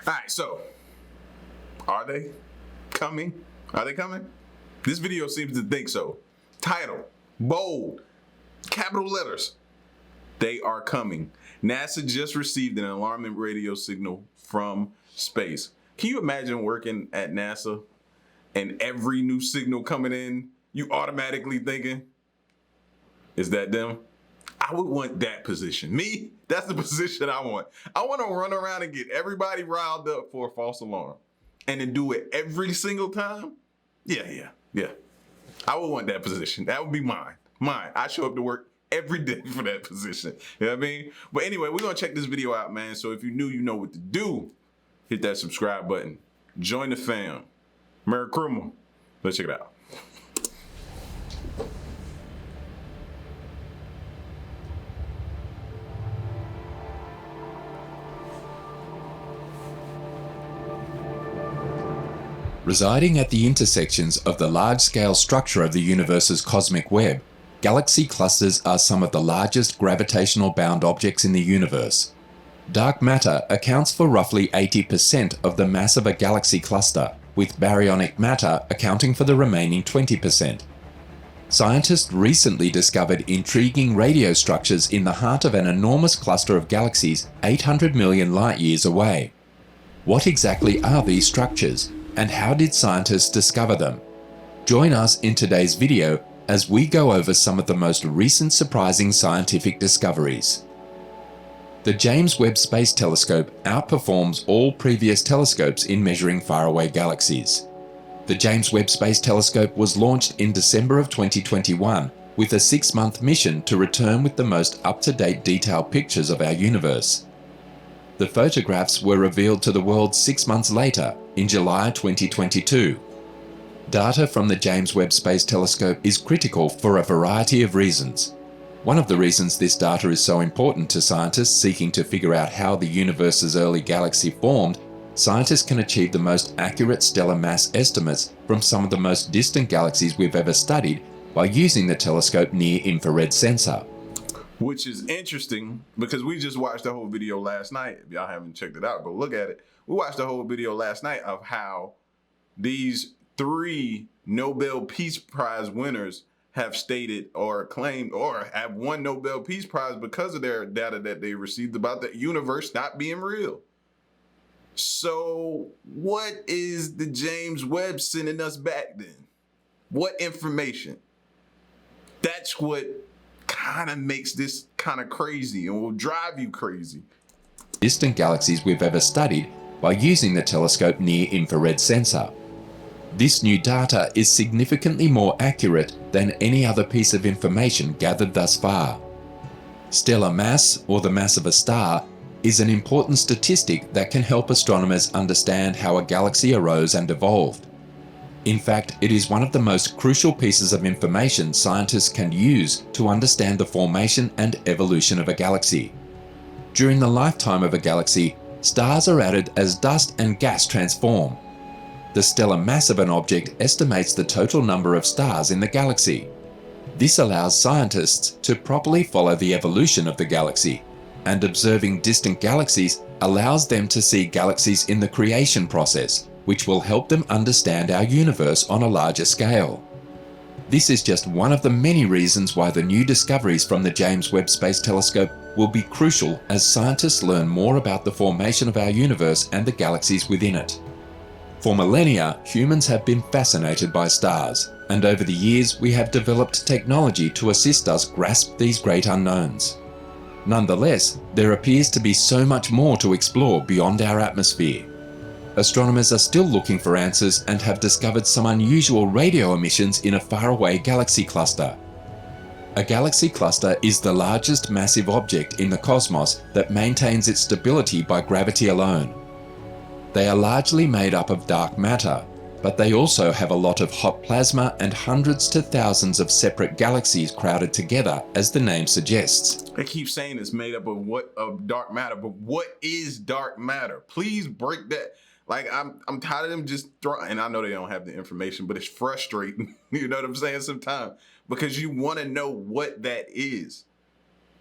All right, so are they coming? Are they coming? This video seems to think so. Title, bold, capital letters. They are coming. NASA just received an alarming radio signal from space. Can you imagine working at NASA and every new signal coming in, you automatically thinking, is that them? I would want that position. Me, that's the position I want. I want to run around and get everybody riled up for a false alarm and to do it every single time. Yeah. I would want that position. That would be mine. I show up to work every day for that position. You know what I mean? But anyway, we're going to check this video out, man. So if you're new, you know what to do. Hit that subscribe button. Join the fam. Merry Christmas. Let's check it out. Residing at the intersections of the large-scale structure of the universe's cosmic web, galaxy clusters are some of the largest gravitational-bound objects in the universe. Dark matter accounts for roughly 80% of the mass of a galaxy cluster, with baryonic matter accounting for the remaining 20%. Scientists recently discovered intriguing radio structures in the heart of an enormous cluster of galaxies 800 million light-years away. What exactly are these structures? And how did scientists discover them? Join us in today's video as we go over some of the most recent surprising scientific discoveries. The James Webb Space Telescope outperforms all previous telescopes in measuring faraway galaxies. The James Webb Space Telescope was launched in December of 2021 with a 6-month mission to return with the most up-to-date detailed pictures of our universe. The photographs were revealed to the world 6 months later, in July 2022. Data from the James Webb Space Telescope is critical for a variety of reasons. One of the reasons this data is so important to scientists seeking to figure out how the universe's early galaxy formed, scientists can achieve the most accurate stellar mass estimates from some of the most distant galaxies we've ever studied by using the telescope near-infrared sensor. Which is interesting because we just watched the whole video last night. If y'all haven't checked it out, go look at it. We watched the whole video last night of how these 3 Nobel Peace Prize winners have stated or claimed or have won Nobel Peace Prize because of their data that they received about the universe not being real. So what is the James Webb sending us back then? What information? That's what kind of makes this kind of crazy and will drive you crazy. Distant galaxies we've ever studied by using the telescope near-infrared sensor. This new data is significantly more accurate than any other piece of information gathered thus far. Stellar mass, or the mass of a star, is an important statistic that can help astronomers understand how a galaxy arose and evolved. In fact, it is one of the most crucial pieces of information scientists can use to understand the formation and evolution of a galaxy. During the lifetime of a galaxy, stars are added as dust and gas transform. The stellar mass of an object estimates the total number of stars in the galaxy. This allows scientists to properly follow the evolution of the galaxy, and observing distant galaxies allows them to see galaxies in the creation process, which will help them understand our universe on a larger scale. This is just one of the many reasons why the new discoveries from the James Webb Space Telescope will be crucial as scientists learn more about the formation of our universe and the galaxies within it. For millennia, humans have been fascinated by stars, and over the years we have developed technology to assist us grasp these great unknowns. Nonetheless, there appears to be so much more to explore beyond our atmosphere. Astronomers are still looking for answers and have discovered some unusual radio emissions in a faraway galaxy cluster. A galaxy cluster is the largest massive object in the cosmos that maintains its stability by gravity alone. They are largely made up of dark matter, but they also have a lot of hot plasma and hundreds to thousands of separate galaxies crowded together, as the name suggests. They keep saying it's made up of dark matter, but what is dark matter? Please break that. Like, I'm tired of them just throwing, and I know they don't have the information, but it's frustrating. You know what I'm saying? Sometimes, because you want to know what that is.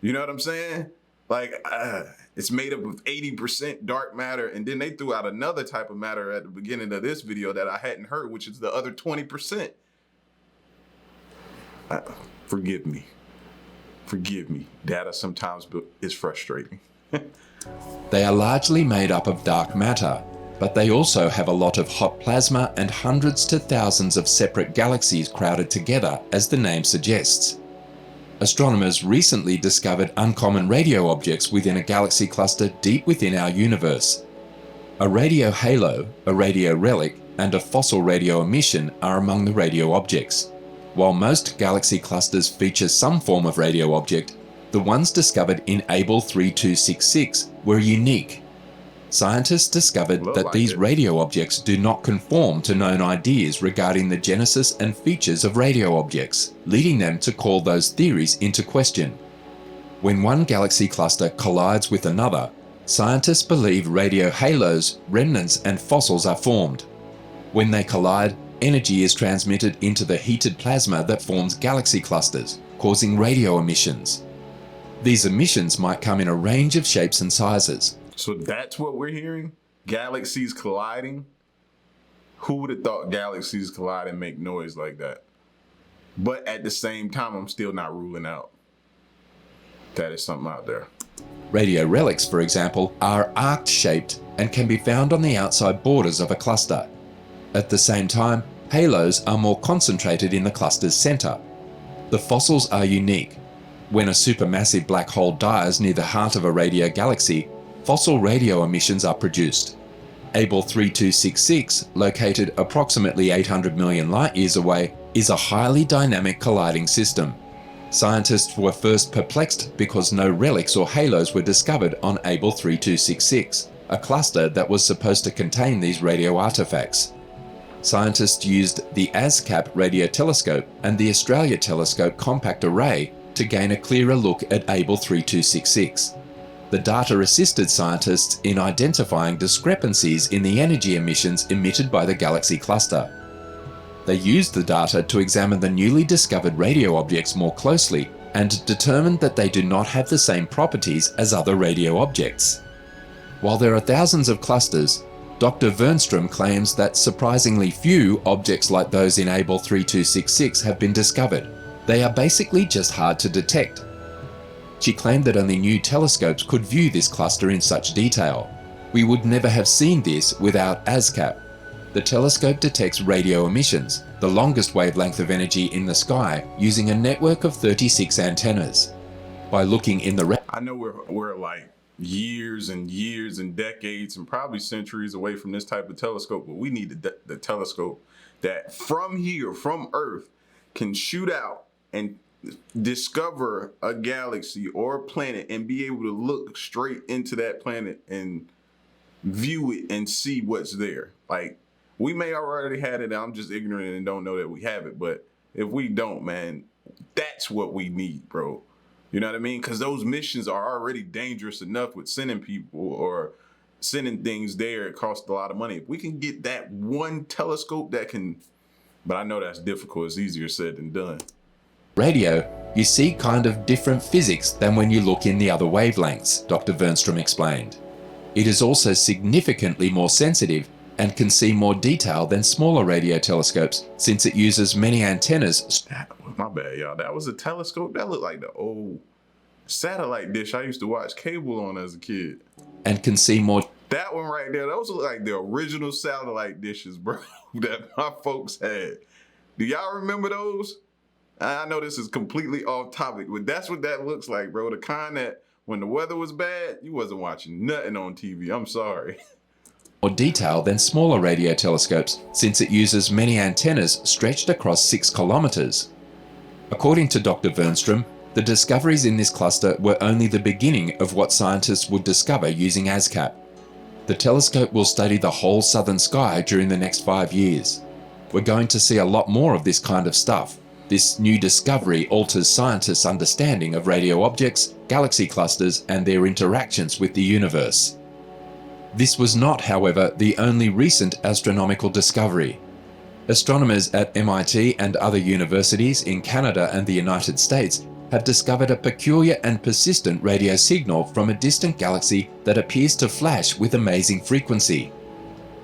You know what I'm saying? Like, it's made up of 80% dark matter, and then they threw out another type of matter at the beginning of this video that I hadn't heard, which is the other 20%. Forgive me. Forgive me. Data sometimes is frustrating. They are largely made up of dark matter, but they also have a lot of hot plasma and hundreds to thousands of separate galaxies crowded together, as the name suggests. Astronomers recently discovered uncommon radio objects within a galaxy cluster deep within our universe. A radio halo, a radio relic, and a fossil radio emission are among the radio objects. While most galaxy clusters feature some form of radio object, the ones discovered in Able 3266 were unique. Scientists discovered that these radio objects do not conform to known ideas regarding the genesis and features of radio objects, leading them to call those theories into question. When one galaxy cluster collides with another, scientists believe radio halos, remnants, and fossils are formed. When they collide, energy is transmitted into the heated plasma that forms galaxy clusters, causing radio emissions. These emissions might come in a range of shapes and sizes. So that's what we're hearing? Galaxies colliding? Who would have thought galaxies collide and make noise like that? But at the same time, I'm still not ruling out that is something out there. Radio relics, for example, are arc-shaped and can be found on the outside borders of a cluster. At the same time, halos are more concentrated in the cluster's center. The fossils are unique. When a supermassive black hole dies near the heart of a radio galaxy, fossil radio emissions are produced. Able 3266, located approximately 800 million light-years away, is a highly dynamic colliding system. Scientists were first perplexed because no relics or halos were discovered on Able 3266, a cluster that was supposed to contain these radio artifacts. Scientists used the ASCAP radio telescope and the Australia Telescope Compact Array to gain a clearer look at Able 3266. The data assisted scientists in identifying discrepancies in the energy emissions emitted by the galaxy cluster. They used the data to examine the newly discovered radio objects more closely and determined that they do not have the same properties as other radio objects. While there are thousands of clusters, Dr. Wernström claims that surprisingly few objects like those in Able 3266 have been discovered. They are basically just hard to detect. She claimed that only new telescopes could view this cluster in such detail. We would never have seen this without ASCAP. The telescope detects radio emissions, the longest wavelength of energy in the sky, using a network of 36 antennas. By looking in the I know we're like years and years and decades and probably centuries away from this type of telescope, but we need the telescope that from here, from Earth, can shoot out and discover a galaxy or a planet and be able to look straight into that planet and view it and see what's there. Like, we may already had it, I'm just ignorant and don't know that we have it, but if we don't, man, that's what we need, bro. You know what I mean? Because those missions are already dangerous enough with sending people or sending things there. It costs a lot of money. If we can get that one telescope that can, but I know that's difficult. It's easier said than done. Radio, you see kind of different physics than when you look in the other wavelengths, Dr. Wernström explained. It is also significantly more sensitive and can see more detail than smaller radio telescopes since it uses many antennas. My bad, y'all. That was a telescope? That looked like the old satellite dish I used to watch cable on as a kid. And can see more. That one right there, those look like the original satellite dishes, bro, that my folks had. Do y'all remember those? I know this is completely off topic, but that's what that looks like, bro. The kind that when the weather was bad, you wasn't watching nothing on TV. I'm sorry. More detail than smaller radio telescopes since it uses many antennas stretched across 6 kilometers. According to Dr. Wernström, the discoveries in this cluster were only the beginning of what scientists would discover using ASCAP. The telescope will study the whole southern sky during the next 5 years. We're going to see a lot more of this kind of stuff. This new discovery alters scientists' understanding of radio objects, galaxy clusters, and their interactions with the universe. This was not, however, the only recent astronomical discovery. Astronomers at MIT and other universities in Canada and the United States have discovered a peculiar and persistent radio signal from a distant galaxy that appears to flash with amazing frequency.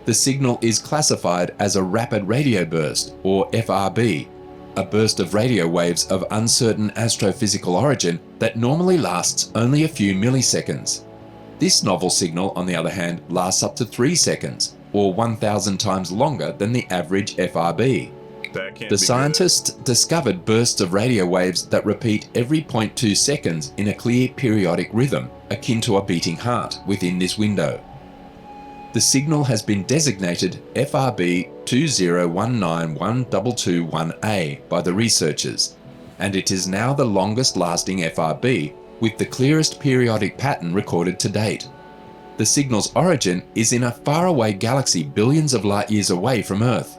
The signal is classified as a rapid radio burst, or FRB, a burst of radio waves of uncertain astrophysical origin that normally lasts only a few milliseconds. This novel signal, on the other hand, lasts up to 3 seconds, or 1,000 times longer than the average FRB. The scientists discovered bursts of radio waves that repeat every 0.2 seconds in a clear periodic rhythm, akin to a beating heart, within this window. The signal has been designated FRB 201912221A by the researchers, and it is now the longest-lasting FRB with the clearest periodic pattern recorded to date. The signal's origin is in a faraway galaxy billions of light years away from Earth.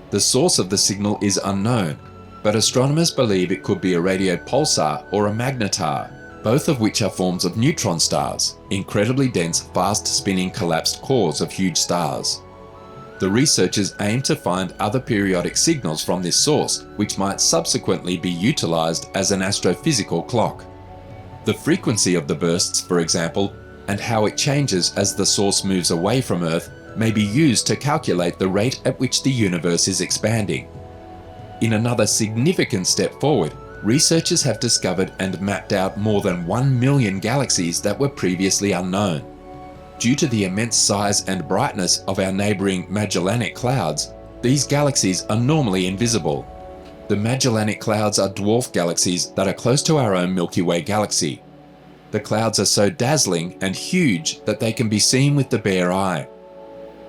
The source of the signal is unknown, but astronomers believe it could be a radio pulsar or a magnetar, both of which are forms of neutron stars, incredibly dense, fast-spinning collapsed cores of huge stars. The researchers aim to find other periodic signals from this source, which might subsequently be utilized as an astrophysical clock. The frequency of the bursts, for example, and how it changes as the source moves away from Earth may be used to calculate the rate at which the universe is expanding. In another significant step forward, researchers have discovered and mapped out more than 1 million galaxies that were previously unknown. Due to the immense size and brightness of our neighboring Magellanic Clouds, these galaxies are normally invisible. The Magellanic Clouds are dwarf galaxies that are close to our own Milky Way galaxy. The clouds are so dazzling and huge that they can be seen with the bare eye.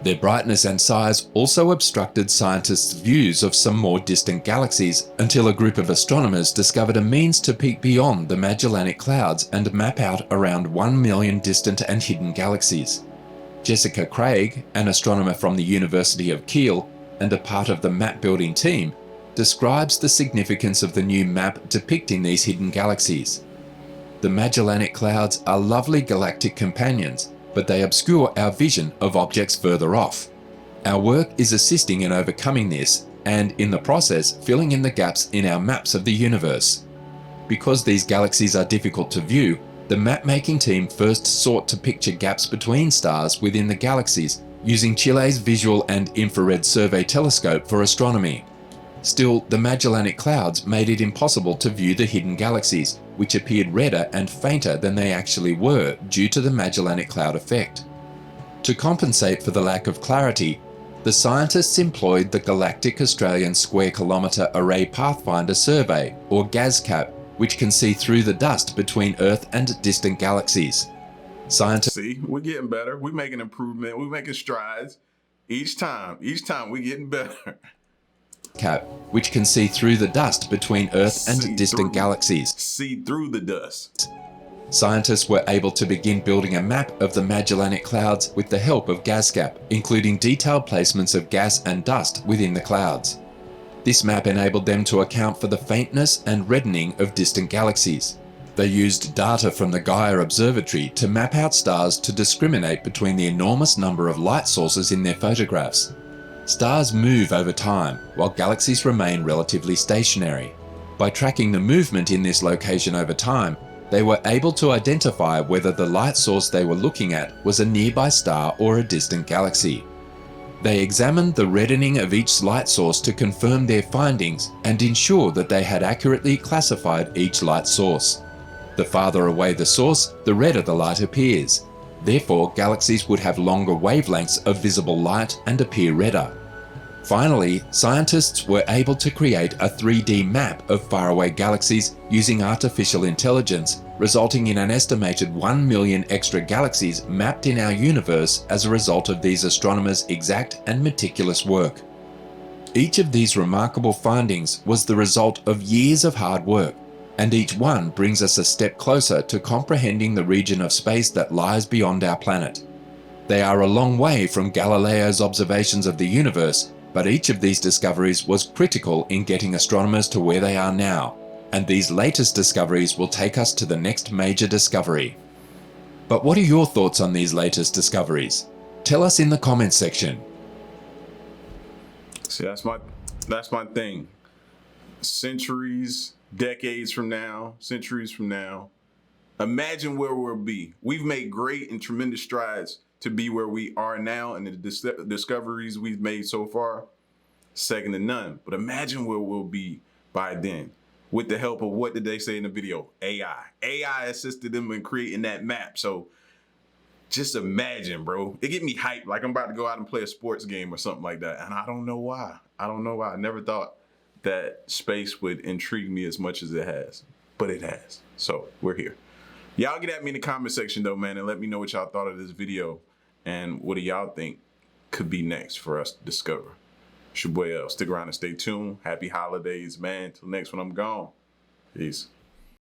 Their brightness and size also obstructed scientists' views of some more distant galaxies until a group of astronomers discovered a means to peek beyond the Magellanic Clouds and map out around 1 million distant and hidden galaxies. Jessica Craig, an astronomer from the University of Kiel and a part of the map-building team, describes the significance of the new map depicting these hidden galaxies. The Magellanic Clouds are lovely galactic companions, but they obscure our vision of objects further off. Our work is assisting in overcoming this and, in the process, filling in the gaps in our maps of the universe. Because these galaxies are difficult to view, the map-making team first sought to picture gaps between stars within the galaxies using Chile's Visual and Infrared Survey Telescope for astronomy. Still, the Magellanic Clouds made it impossible to view the hidden galaxies, which appeared redder and fainter than they actually were due to the Magellanic Cloud effect. To compensate for the lack of clarity, the scientists employed the Galactic Australian Square Kilometre Array Pathfinder Survey, or GASCAP, which can see through the dust between Earth and distant galaxies. See, we're getting better. We're making improvement. We're making strides. Each time we're getting better. Which can see through the dust between Earth and distant galaxies. See through the dust. Scientists were able to begin building a map of the Magellanic Clouds with the help of GASCAP, including detailed placements of gas and dust within the clouds. This map enabled them to account for the faintness and reddening of distant galaxies. They used data from the Gaia Observatory to map out stars to discriminate between the enormous number of light sources in their photographs. Stars move over time, while galaxies remain relatively stationary. By tracking the movement in this location over time, they were able to identify whether the light source they were looking at was a nearby star or a distant galaxy. They examined the reddening of each light source to confirm their findings and ensure that they had accurately classified each light source. The farther away the source, the redder the light appears. Therefore, galaxies would have longer wavelengths of visible light and appear redder. Finally, scientists were able to create a 3D map of faraway galaxies using artificial intelligence, resulting in an estimated 1 million extra galaxies mapped in our universe as a result of these astronomers' exact and meticulous work. Each of these remarkable findings was the result of years of hard work, and each one brings us a step closer to comprehending the region of space that lies beyond our planet. They are a long way from Galileo's observations of the universe, but each of these discoveries was critical in getting astronomers to where they are now, and these latest discoveries will take us to the next major discovery. But what are your thoughts on these latest discoveries? Tell us in the comments section. See, that's my thing. Centuries, decades from now, centuries from now, imagine where we'll be. We've made great and tremendous strides to be where we are now, and the discoveries we've made so far, second to none. But imagine where we'll be by then, with the help of, what did they say in the video? AI. AI assisted them in creating that map. So just imagine, bro. It get me hyped, like I'm about to go out and play a sports game or something like that. And I don't know why. I never thought that space would intrigue me as much as it has, but it has. So we're here. Y'all get at me in the comment section though, man, and let me know what y'all thought of this video and what do y'all think could be next for us to discover. It's your boy L. Stick around and stay tuned. Happy holidays, man. Till next one, I'm gone. Peace.